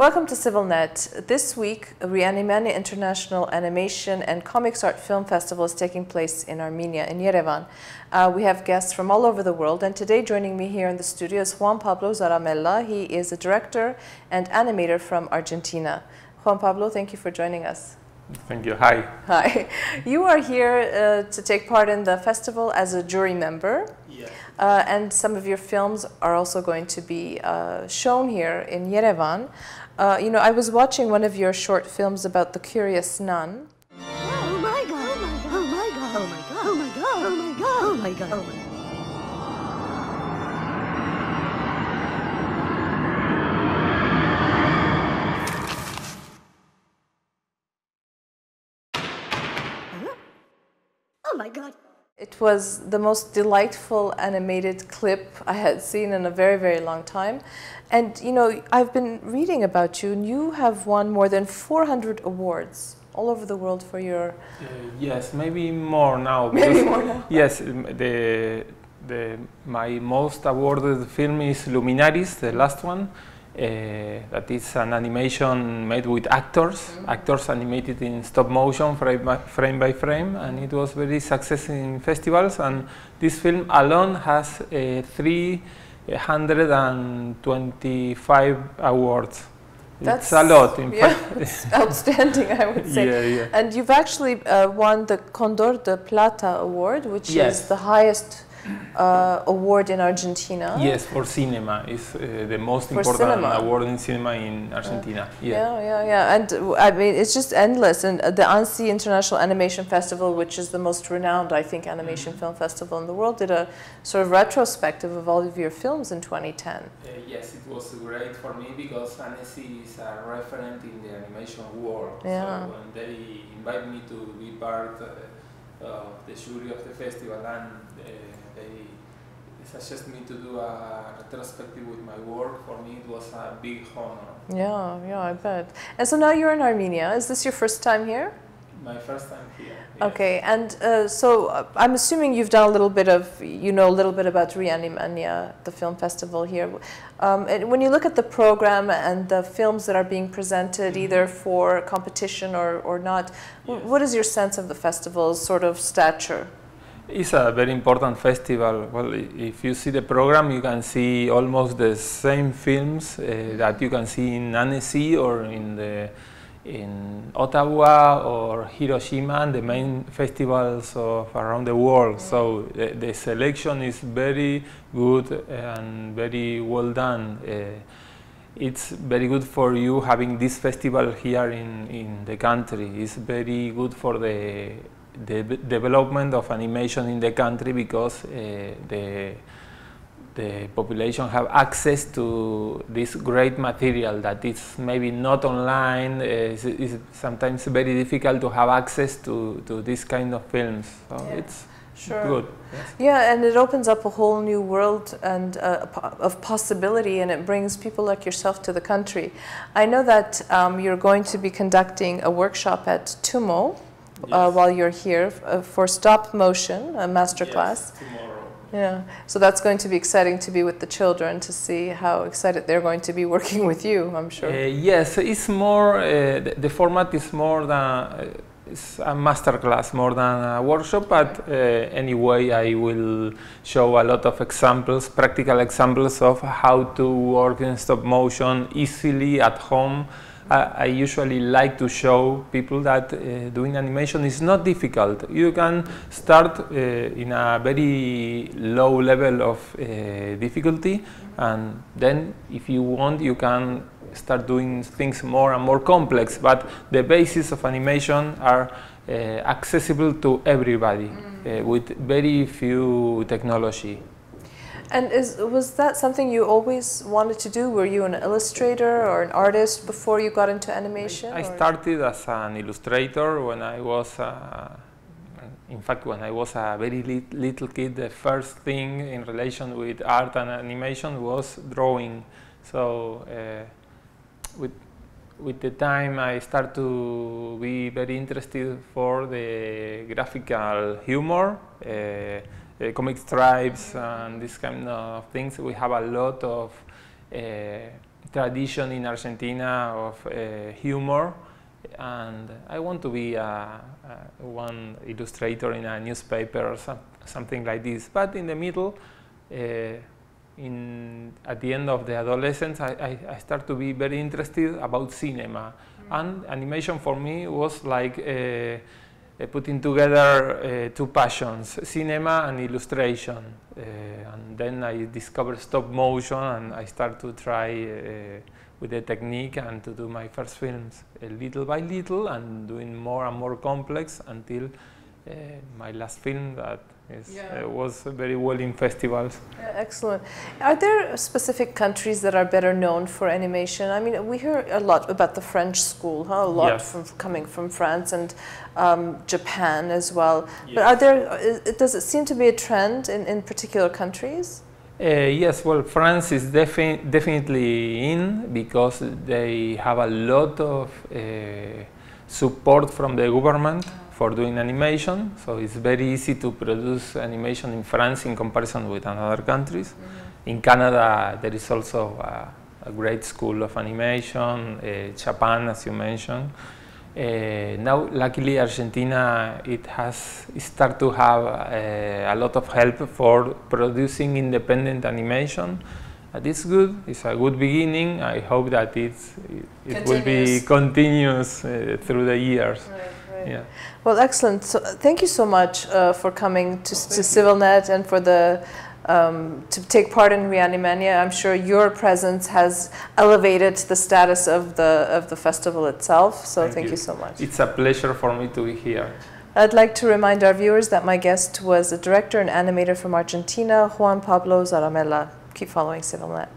Welcome to CivilNet. This week, Reanimania International Animation and Comics Art Film Festival is taking place in Armenia, in Yerevan. We have guests from all over the world, and today joining me here in the studio is Juan Pablo Zaramella. He is a director and animator from Argentina. Juan Pablo, thank you for joining us. Thank you. Hi. Hi. You are here to take part in the festival as a jury member. Yes. And some of your films are also going to be shown here in Yerevan. You know, I was watching one of your short films about the curious nun. Oh my God, oh my God, oh my God, oh my God, oh my God, oh my God, oh my God. Oh my God. It was the most delightful animated clip I had seen in a very, very long time. And, you know, I've been reading about you, and you have won more than 400 awards all over the world for your... Yes, maybe more now. Maybe more now. Yes, my most awarded film is Luminaries, the last one. That is an animation made with actors, actors animated in stop motion frame by frame, and it was very successful in festivals, and this film alone has 325 awards. It's a lot, in fact. It's outstanding, I would say. Yeah. And you've actually won the Condor de Plata award, which is the highest award in Argentina. Yes, for cinema. It's the most important award in cinema in Argentina. Yeah. And I mean, it's just endless. And the ANSI International Animation Festival, which is the most renowned, I think, animation film festival in the world, did a sort of retrospective of all of your films in 2010. Yes, it was great for me because ANSI is a referent in the animation world. Yeah. So when they invite me to be part of the jury of the festival, and they suggest me to do a retrospective with my work, for me it was a big honor. Yeah, I bet. And so now you're in Armenia. Is this your first time here? My first time here. Yes. Okay, and so I'm assuming you've done a little bit of, you know, a little bit about Reanimania, the film festival here. And when you look at the program and the films that are being presented, either for competition or not, what is your sense of the festival's sort of stature? It's a very important festival. Well, if you see the program, you can see almost the same films that you can see in Annecy or in Ottawa or Hiroshima, and the main festivals of around the world. So the selection is very good and very well done. It's very good for you having this festival here in the country. It's very good for the development of animation in the country because the population have access to this great material that is maybe not online. It's sometimes very difficult to have access to this kind of films. So it's good. Yes. Yeah, and it opens up a whole new world and of possibility, and it brings people like yourself to the country. I know that you're going to be conducting a workshop at TUMO. While you're here for stop motion, a masterclass. Yes, tomorrow. Yeah, so that's going to be exciting to be with the children, to see how excited they're going to be working with you, I'm sure. Yes, it's more, the format is more than, it's a masterclass more than a workshop, but anyway I will show a lot of examples, practical examples of how to work in stop motion easily at home. I usually like to show people that doing animation is not difficult. You can start in a very low level of difficulty, and then if you want you can start doing things more and more complex, but the basis of animation are accessible to everybody with very few technology. And was that something you always wanted to do? Were you an illustrator or an artist before you got into animation? I started as an illustrator when I was, in fact, when I was a very little kid. The first thing in relation with art and animation was drawing. So with the time I started to be very interested for the graphical humor. Comic strips and this kind of things. We have a lot of tradition in Argentina of humor, and I want to be one illustrator in a newspaper or something like this. But in the middle, at the end of the adolescence, I start to be very interested about cinema. And animation for me was like putting together two passions, cinema and illustration. And then I discovered stop motion, and I start to try with the technique and to do my first films little by little, and doing more and more complex until my last film that was very well in festivals. Yeah, excellent. Are there specific countries that are better known for animation? I mean, we hear a lot about the French school, a lot coming from France and Japan as well. But are there? Does it seem to be a trend in particular countries? Yes, well, France is definitely in, because they have a lot of support from the government for doing animation, so it's very easy to produce animation in France in comparison with other countries. In Canada, there is also a great school of animation, Japan, as you mentioned. Now, luckily, Argentina, it started to have a lot of help for producing independent animation. It's good. It's a good beginning. I hope that it will be continuous through the years. Right. Yeah. Well, excellent. So, thank you so much for coming to CivilNet and for to take part in Reanimania. I'm sure your presence has elevated the status of the festival itself. So thank you so much. It's a pleasure for me to be here. I'd like to remind our viewers that my guest was a director and animator from Argentina, Juan Pablo Zaramella. Keep following CivilNet.